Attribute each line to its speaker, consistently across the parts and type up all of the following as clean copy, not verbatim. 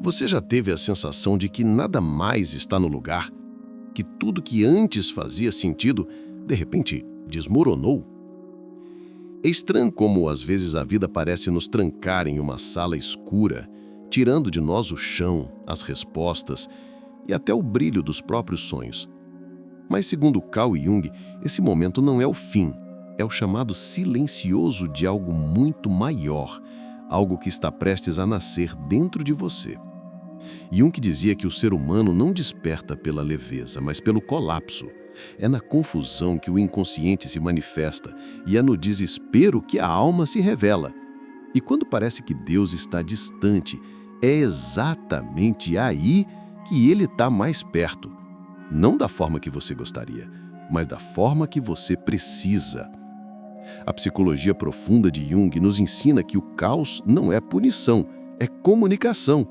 Speaker 1: Você já teve a sensação de que nada mais está no lugar? Que tudo que antes fazia sentido, de repente, desmoronou? É estranho como, às vezes, a vida parece nos trancar em uma sala escura, tirando de nós o chão, as respostas e até o brilho dos próprios sonhos. Mas, segundo Carl Jung, esse momento não é o fim, é o chamado silencioso de algo muito maior, algo que está prestes a nascer dentro de você. Jung dizia que o ser humano não desperta pela leveza, mas pelo colapso. É na confusão que o inconsciente se manifesta e é no desespero que a alma se revela. E quando parece que Deus está distante, é exatamente aí que Ele está mais perto. Não da forma que você gostaria, mas da forma que você precisa. A psicologia profunda de Jung nos ensina que o caos não é punição, é comunicação.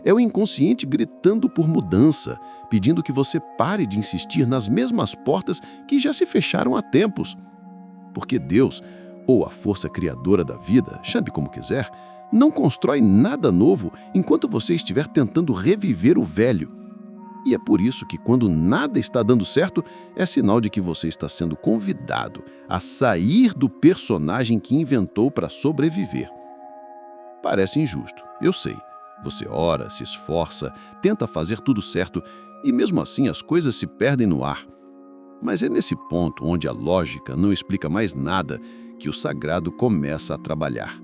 Speaker 1: É o inconsciente gritando por mudança, pedindo que você pare de insistir nas mesmas portas que já se fecharam há tempos. Porque Deus, ou a força criadora da vida, chame como quiser, não constrói nada novo enquanto você estiver tentando reviver o velho. E é por isso que quando nada está dando certo, é sinal de que você está sendo convidado a sair do personagem que inventou para sobreviver. Parece injusto, eu sei. Você ora, se esforça, tenta fazer tudo certo e mesmo assim as coisas se perdem no ar. Mas é nesse ponto onde a lógica não explica mais nada que o sagrado começa a trabalhar.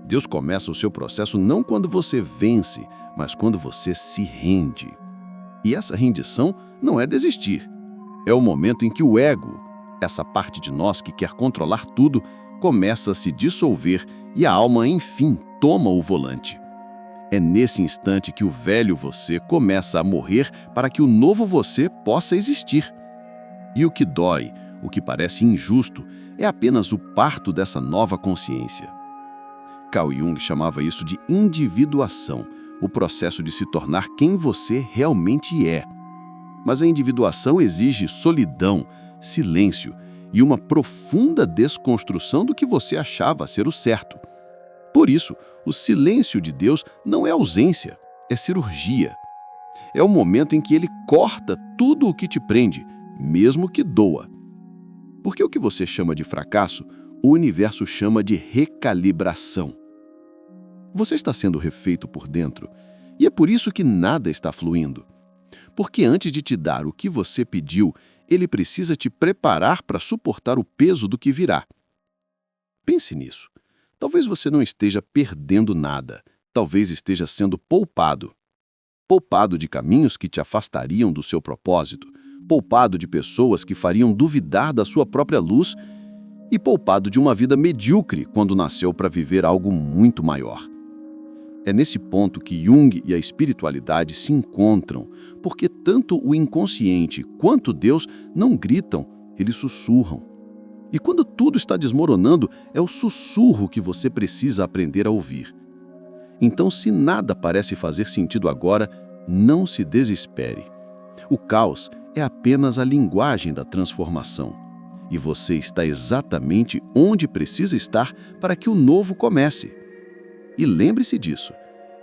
Speaker 1: Deus começa o seu processo não quando você vence, mas quando você se rende. E essa rendição não é desistir. É o momento em que o ego, essa parte de nós que quer controlar tudo, começa a se dissolver e a alma, enfim, toma o volante. É nesse instante que o velho você começa a morrer para que o novo você possa existir. E o que dói, o que parece injusto, é apenas o parto dessa nova consciência. Carl Jung chamava isso de individuação, o processo de se tornar quem você realmente é. Mas a individuação exige solidão, silêncio e uma profunda desconstrução do que você achava ser o certo. Por isso, o silêncio de Deus não é ausência, é cirurgia. É o momento em que Ele corta tudo o que te prende, mesmo que doa. Porque o que você chama de fracasso, o universo chama de recalibração. Você está sendo refeito por dentro, e é por isso que nada está fluindo. Porque antes de te dar o que você pediu, Ele precisa te preparar para suportar o peso do que virá. Pense nisso. Talvez você não esteja perdendo nada, talvez esteja sendo poupado. Poupado de caminhos que te afastariam do seu propósito, poupado de pessoas que fariam duvidar da sua própria luz e poupado de uma vida medíocre quando nasceu para viver algo muito maior. É nesse ponto que Jung e a espiritualidade se encontram, porque tanto o inconsciente quanto Deus não gritam, eles sussurram. E quando tudo está desmoronando, é o sussurro que você precisa aprender a ouvir. Então, se nada parece fazer sentido agora, não se desespere. O caos é apenas a linguagem da transformação. E você está exatamente onde precisa estar para que o novo comece. E lembre-se disso,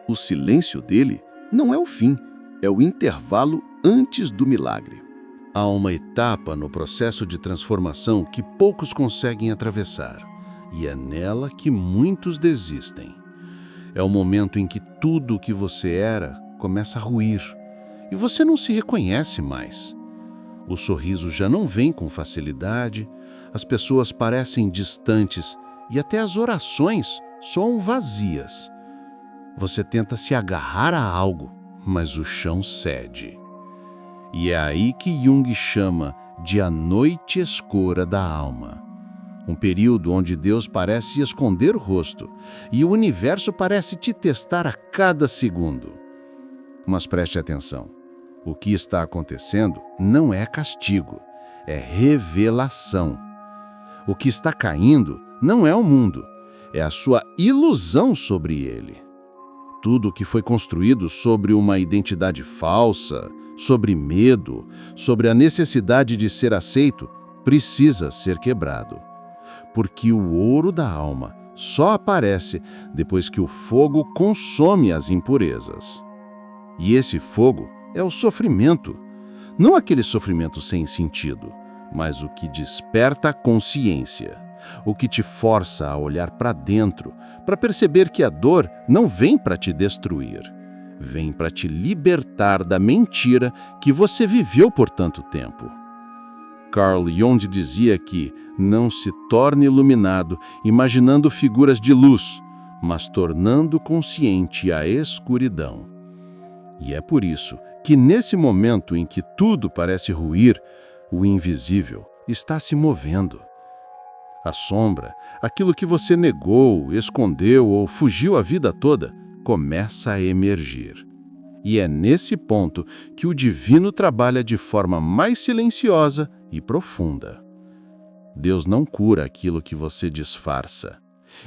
Speaker 1: o silêncio dele não é o fim, é o intervalo antes do milagre. Há uma etapa no processo de transformação que poucos conseguem atravessar, e é nela que muitos desistem. É o momento em que tudo o que você era começa a ruir, e você não se reconhece mais. O sorriso já não vem com facilidade, as pessoas parecem distantes e até as orações soam vazias. Você tenta se agarrar a algo, mas o chão cede. E é aí que Jung chama de a noite escura da alma. Um período onde Deus parece esconder o rosto e o universo parece te testar a cada segundo. Mas preste atenção. O que está acontecendo não é castigo, é revelação. O que está caindo não é o mundo, é a sua ilusão sobre ele. Tudo o que foi construído sobre uma identidade falsa, sobre medo, sobre a necessidade de ser aceito, precisa ser quebrado. Porque o ouro da alma só aparece depois que o fogo consome as impurezas.
Speaker 2: E esse fogo é o sofrimento. Não aquele sofrimento sem sentido, mas o que desperta a consciência, o que te força a olhar para dentro, para perceber que a dor não vem para te destruir, vem para te libertar da mentira que você viveu por tanto tempo. Carl Jung dizia que não se torne iluminado imaginando figuras de luz, mas tornando consciente a escuridão. E é por isso que nesse momento em que tudo parece ruir, o invisível está se movendo. A sombra, aquilo que você negou, escondeu ou fugiu a vida toda, começa a emergir. E é nesse ponto que o divino trabalha de forma mais silenciosa e profunda. Deus não cura aquilo que você disfarça.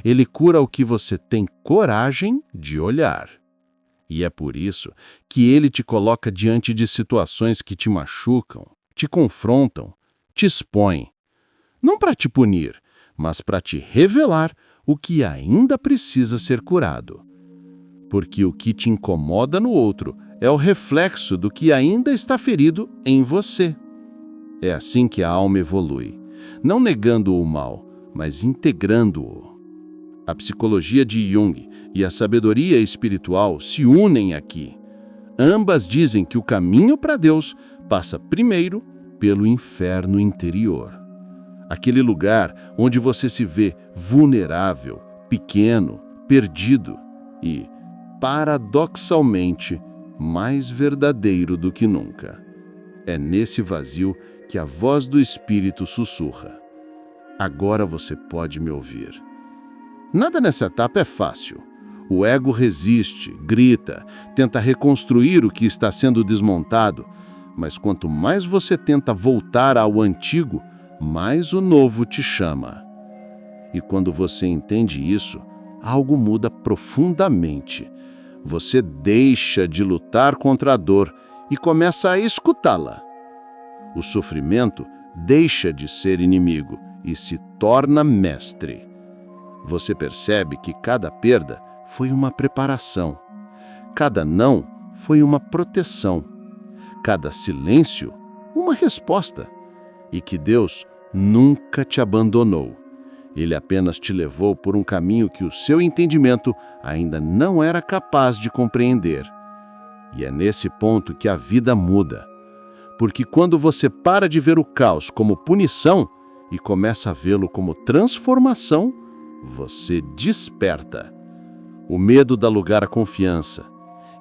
Speaker 2: Ele cura o que você tem coragem de olhar. E é por isso que Ele te coloca diante de situações que te machucam, te confrontam, te expõem. Não para te punir, mas para te revelar o que ainda precisa ser curado. Porque o que te incomoda no outro é o reflexo do que ainda está ferido em você. É assim que a alma evolui, não negando o mal, mas integrando-o. A psicologia de Jung e a sabedoria espiritual se unem aqui. Ambas dizem que o caminho para Deus passa primeiro pelo inferno interior. Aquele lugar onde você se vê vulnerável, pequeno, perdido e, paradoxalmente, mais verdadeiro do que nunca. É nesse vazio que a voz do Espírito sussurra. Agora você pode me ouvir. Nada nessa etapa é fácil. O ego resiste, grita, tenta reconstruir o que está sendo desmontado, mas quanto mais você tenta voltar ao antigo, mais o novo te chama. E quando você entende isso, algo muda profundamente. Você deixa de lutar contra a dor e começa a escutá-la. O sofrimento deixa de ser inimigo e se torna mestre. Você percebe que cada perda foi uma preparação, cada não foi uma proteção, cada silêncio uma resposta, e que Deus nunca te abandonou. Ele apenas te levou por um caminho que o seu entendimento ainda não era capaz de compreender. E é nesse ponto que a vida muda. Porque quando você para de ver o caos como punição e começa a vê-lo como transformação, você desperta. O medo dá lugar à confiança.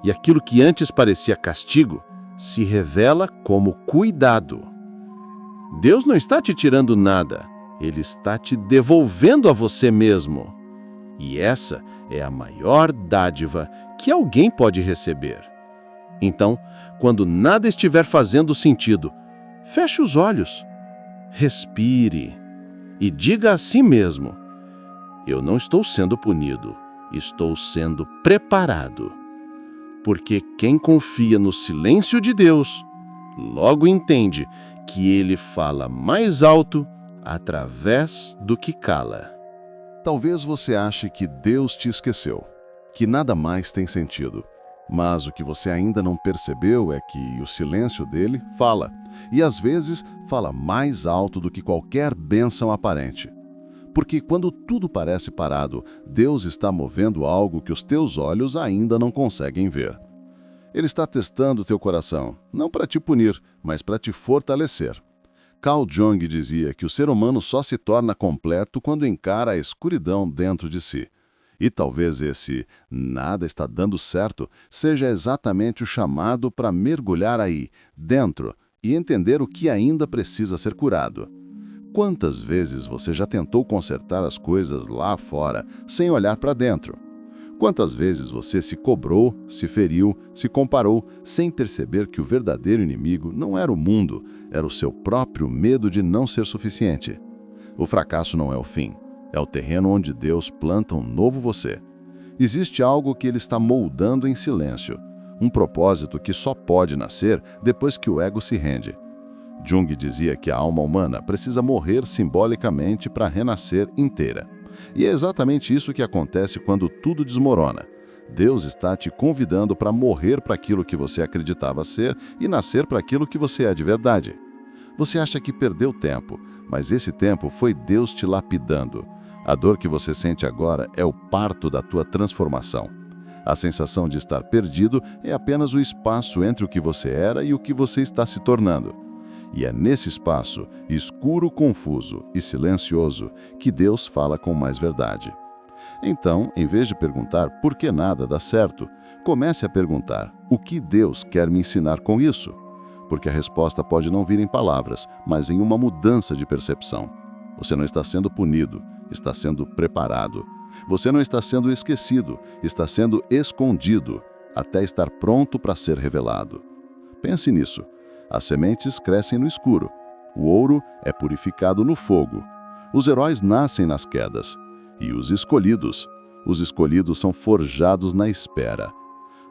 Speaker 2: E aquilo que antes parecia castigo se revela como cuidado. Deus não está te tirando nada. Ele está te devolvendo a você mesmo. E essa é a maior dádiva que alguém pode receber. Então, quando nada estiver fazendo sentido, feche os olhos, respire e diga a si mesmo: eu não estou sendo punido, estou sendo preparado. Porque quem confia no silêncio de Deus, logo entende que Ele fala mais alto através do que cala.
Speaker 1: Talvez você ache que Deus te esqueceu, que nada mais tem sentido. Mas o que você ainda não percebeu é que o silêncio dele fala, e às vezes fala mais alto do que qualquer bênção aparente. Porque quando tudo parece parado, Deus está movendo algo que os teus olhos ainda não conseguem ver. Ele está testando teu coração, não para te punir, mas para te fortalecer. Carl Jung dizia que o ser humano só se torna completo quando encara a escuridão dentro de si. E talvez esse nada está dando certo seja exatamente o chamado para mergulhar aí, dentro, e entender o que ainda precisa ser curado. Quantas vezes você já tentou consertar as coisas lá fora sem olhar para dentro? Quantas vezes você se cobrou, se feriu, se comparou, sem perceber que o verdadeiro inimigo não era o mundo, era o seu próprio medo de não ser suficiente? O fracasso não é o fim. É o terreno onde Deus planta um novo você. Existe algo que Ele está moldando em silêncio, um propósito que só pode nascer depois que o ego se rende. Jung dizia que a alma humana precisa morrer simbolicamente para renascer inteira. E é exatamente isso que acontece quando tudo desmorona.
Speaker 2: Deus está te convidando para morrer para aquilo que você acreditava ser e nascer para aquilo que você é de verdade. Você acha que perdeu tempo, mas esse tempo foi Deus te lapidando. A dor que você sente agora é o parto da tua transformação. A sensação de estar perdido é apenas o espaço entre o que você era e o que você está se tornando. E é nesse espaço, escuro, confuso e silencioso, que Deus fala com mais verdade. Então, em vez de perguntar por que nada dá certo, comece a perguntar o que Deus quer me ensinar com isso. Porque a resposta pode não vir em palavras, mas em uma mudança de percepção. Você não está sendo punido, está sendo preparado. Você não está sendo esquecido, está sendo escondido, até estar pronto para ser revelado. Pense nisso. As sementes crescem no escuro. O ouro é purificado no fogo. Os heróis nascem nas quedas. E os escolhidos são forjados na espera.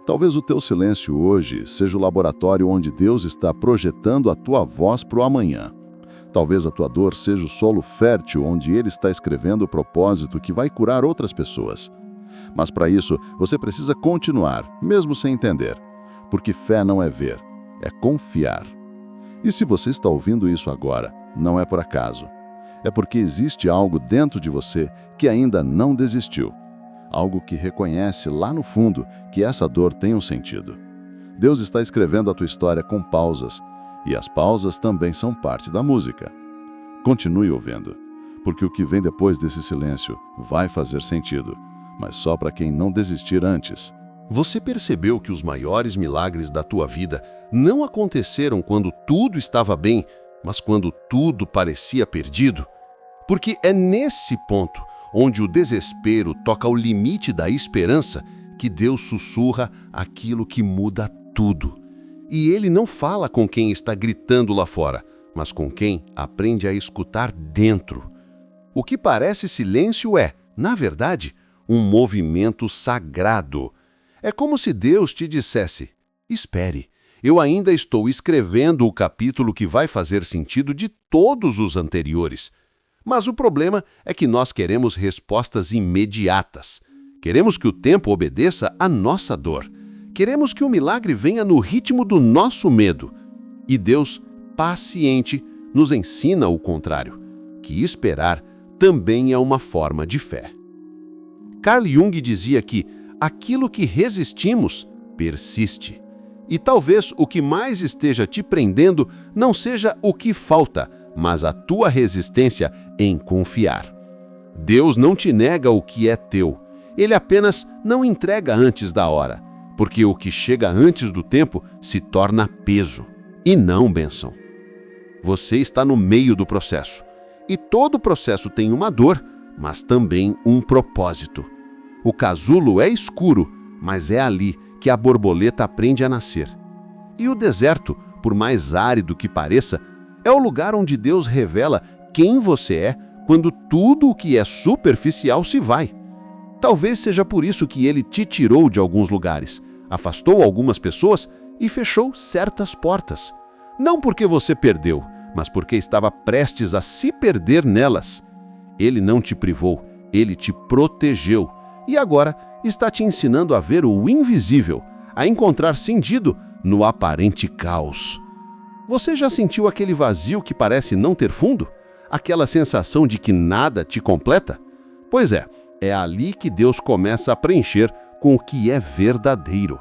Speaker 2: Talvez o teu silêncio hoje seja o laboratório onde Deus está projetando a tua voz para o amanhã. Talvez a tua dor seja o solo fértil onde Ele está escrevendo o propósito que vai curar outras pessoas. Mas para isso, você precisa continuar, mesmo sem entender. Porque fé não é ver, é confiar. E se você está ouvindo isso agora, não é por acaso. É porque existe algo dentro de você que ainda não desistiu. Algo que reconhece lá no fundo que essa dor tem um sentido. Deus está escrevendo a tua história com pausas, e as pausas também são parte da música. Continue ouvindo, porque o que vem depois desse silêncio vai fazer sentido, mas só para quem não desistir antes.
Speaker 1: Você percebeu que os maiores milagres da tua vida não aconteceram quando tudo estava bem, mas quando tudo parecia perdido? Porque é nesse ponto, onde o desespero toca o limite da esperança, que Deus sussurra aquilo que muda tudo. E Ele não fala com quem está gritando lá fora, mas com quem aprende a escutar dentro. O que parece silêncio é, na verdade, um movimento sagrado. É como se Deus te dissesse: espere, eu ainda estou escrevendo o capítulo que vai fazer sentido de todos os anteriores. Mas o problema é que nós queremos respostas imediatas. Queremos que o tempo obedeça à nossa dor. Queremos que o milagre venha no ritmo do nosso medo. E Deus, paciente, nos ensina o contrário, que esperar também é uma forma de fé. Carl Jung dizia que aquilo que resistimos persiste. E talvez o que mais esteja te prendendo não seja o que falta, mas a tua resistência em confiar. Deus não te nega o que é teu. Ele apenas não entrega antes da hora, porque o que chega antes do tempo se torna peso, e não bênção. Você está no meio do processo, e todo processo tem uma dor, mas também um propósito. O casulo é escuro, mas é ali que a borboleta aprende a nascer. E o deserto, por mais árido que pareça, é o lugar onde Deus revela quem você é quando tudo o que é superficial se vai. Talvez seja por isso que Ele te tirou de alguns lugares, afastou algumas pessoas e fechou certas portas. Não porque você perdeu, mas porque estava prestes a se perder nelas. Ele não te privou, Ele te protegeu. E agora está te ensinando a ver o invisível, a encontrar sentido no aparente caos. Você já sentiu aquele vazio que parece não ter fundo? Aquela sensação de que nada te completa? Pois é ali que Deus começa a preencher com o que é verdadeiro.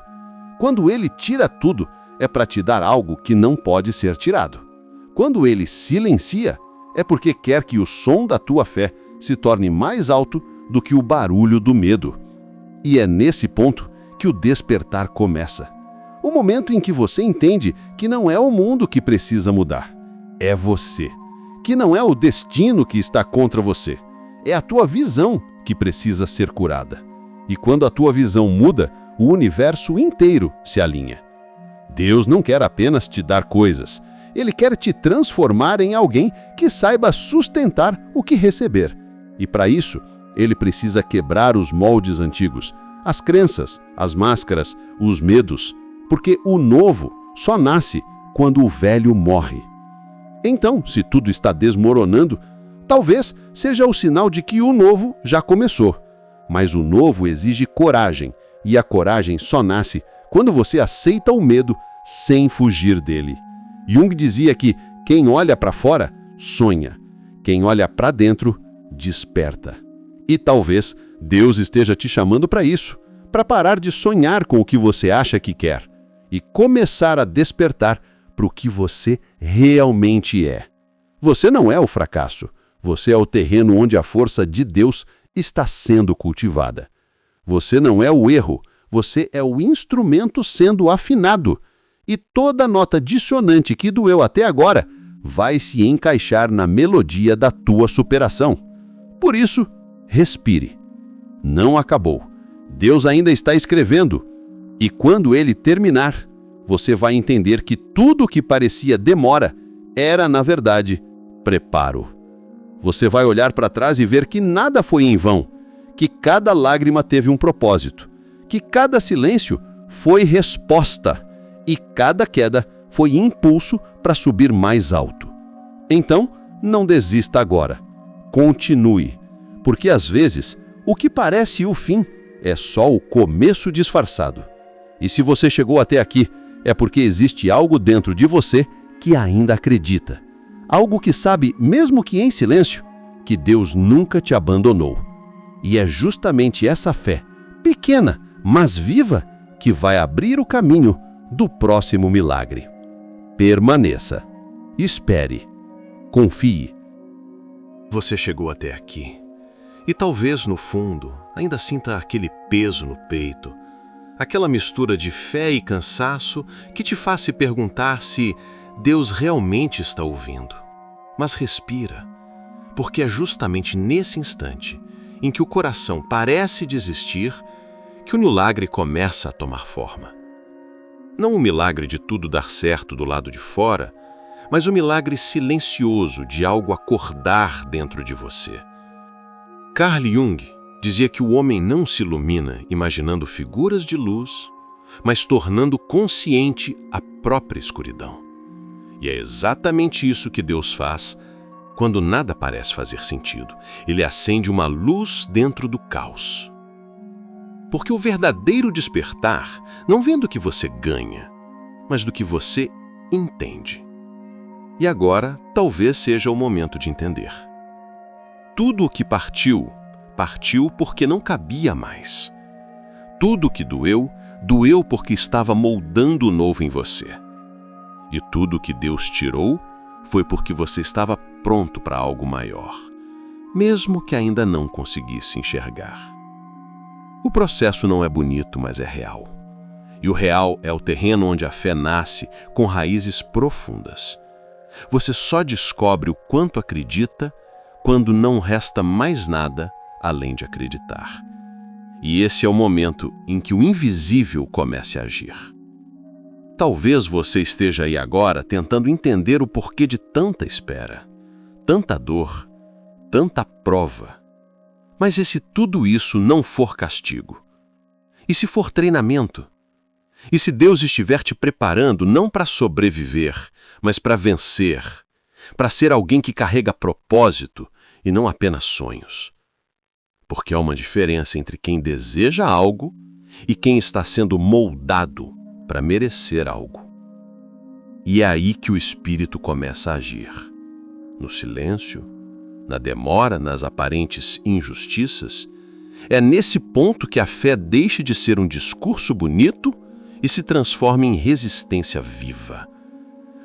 Speaker 1: Quando Ele tira tudo, é para te dar algo que não pode ser tirado. Quando Ele silencia, é porque quer que o som da tua fé se torne mais alto do que o barulho do medo. E é nesse ponto que o despertar começa. O momento em que você entende que não é o mundo que precisa mudar, é você. Que não é o destino que está contra você, é a tua visão que precisa ser curada. E quando a tua visão muda, o universo inteiro se alinha. Deus não quer apenas te dar coisas, Ele quer te transformar em alguém que saiba sustentar o que receber. E para isso, Ele precisa quebrar os moldes antigos, as crenças, as máscaras, os medos, porque o novo só nasce quando o velho morre. Então, se tudo está desmoronando, talvez seja o sinal de que o novo já começou. Mas o novo exige coragem,
Speaker 2: E a coragem só nasce quando você aceita o medo sem fugir dele. Jung dizia que quem olha para fora, sonha. Quem olha para dentro, desperta. E talvez Deus esteja te chamando para isso, para parar de sonhar com o que você acha que quer e começar a despertar para o que você realmente é. Você não é o fracasso, você é o terreno onde a força de Deus está sendo cultivada. Você não é o erro, você é o instrumento sendo afinado. E toda nota dissonante que doeu até agora vai se encaixar na melodia da tua superação. Por isso, respire. Não acabou. Deus ainda está escrevendo. E quando ele terminar, você vai entender que tudo o que parecia demora era, na verdade, preparo. Você vai olhar para trás e ver que nada foi em vão, que cada lágrima teve um propósito, que cada silêncio foi resposta e cada queda foi impulso para subir mais alto. Então, não desista agora. Continue, porque às vezes o que parece o fim é só o começo disfarçado. E se você chegou até aqui, é porque existe algo dentro de você que ainda acredita. Algo que sabe, mesmo que em silêncio, que Deus nunca te abandonou. E é justamente essa fé, pequena, mas viva, que vai abrir o caminho do próximo milagre. Permaneça. Espere. Confie.
Speaker 1: Você chegou até aqui. E talvez, no fundo, ainda sinta aquele peso no peito, aquela mistura de fé e cansaço que te faz se perguntar se Deus realmente está ouvindo. Mas respira, porque é justamente nesse instante em que o coração parece desistir que o milagre começa a tomar forma. Não o milagre de tudo dar certo do lado de fora, mas o milagre silencioso de algo acordar dentro de você. Carl Jung dizia que o homem não se ilumina imaginando figuras de luz, mas tornando consciente a própria escuridão. E é exatamente isso que Deus faz quando nada parece fazer sentido. Ele acende uma luz dentro do caos. Porque o verdadeiro despertar não vem do que você ganha, mas do que você entende. E agora, talvez seja o momento de entender. Tudo o que partiu, partiu porque não cabia mais. Tudo o que doeu, doeu porque estava moldando o novo em você. E tudo o que Deus tirou, foi porque você estava pronto para algo maior, mesmo que ainda não conseguisse enxergar. O processo não é bonito, mas é real. E o real é o terreno onde a fé nasce com raízes profundas. Você só descobre o quanto acredita quando não resta mais nada além de acreditar. E esse é o momento em que o invisível comece a agir. Talvez você esteja aí agora tentando entender o porquê de tanta espera, tanta dor, tanta prova. Mas e se tudo isso não for castigo? E se for treinamento? E se Deus estiver te preparando não para sobreviver, mas para vencer, para ser alguém que carrega propósito e não apenas sonhos? Porque há uma diferença entre quem deseja algo e quem está sendo moldado para merecer algo. E é aí que o Espírito começa a agir. No silêncio, na demora, nas aparentes injustiças, é nesse ponto que a fé deixa de ser um discurso bonito e se transforma em resistência viva.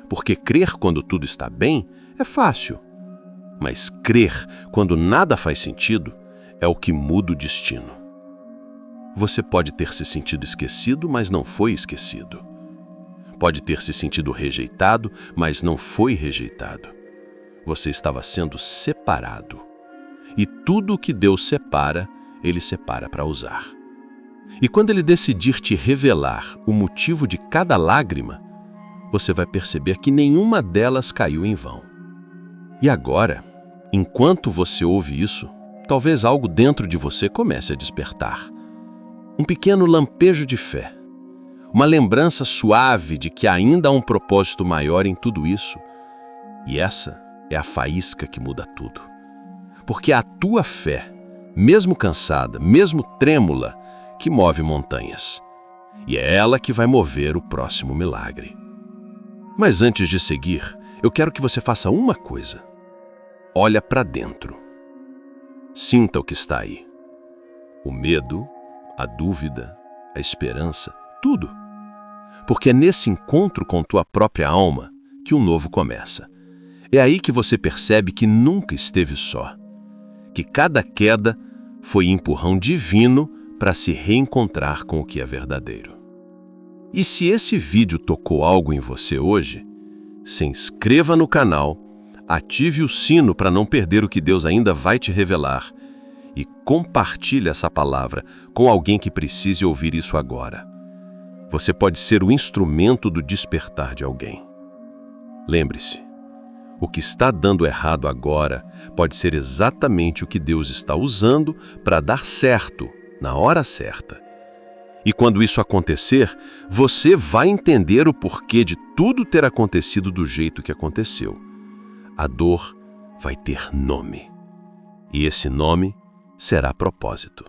Speaker 1: Porque crer quando tudo está bem é fácil, mas crer quando nada faz sentido é o que muda o destino. Você pode ter se sentido esquecido, mas não foi esquecido. Pode ter se sentido rejeitado, mas não foi rejeitado. Você estava sendo separado. E tudo o que Deus separa, Ele separa para usar. E quando Ele decidir te revelar o motivo de cada lágrima, você vai perceber que nenhuma delas caiu em vão. E agora, enquanto você ouve isso, talvez algo dentro de você comece a despertar. Um pequeno lampejo de fé. Uma lembrança suave de que ainda há um propósito maior em tudo isso. E essa é a faísca que muda tudo. Porque a tua fé, mesmo cansada, mesmo trêmula, que move montanhas. E é ela que vai mover o próximo milagre. Mas antes de seguir, eu quero que você faça uma coisa. Olha para dentro. Sinta o que está aí. O medo, a dúvida, a esperança, tudo. Porque é nesse encontro com tua própria alma que o novo começa. É aí que você percebe que nunca esteve só. Que cada queda foi empurrão divino para se reencontrar com o que é verdadeiro. E se esse vídeo tocou algo em você hoje, se inscreva no canal, ative o sino para não perder o que Deus ainda vai te revelar e compartilhe essa palavra com alguém que precise ouvir isso agora. Você pode ser o instrumento do despertar de alguém. Lembre-se, o que está dando errado agora pode ser exatamente o que Deus está usando para dar certo na hora certa. E quando isso acontecer, você vai entender o porquê de tudo ter acontecido do jeito que aconteceu. A dor vai ter nome. E esse nome será propósito.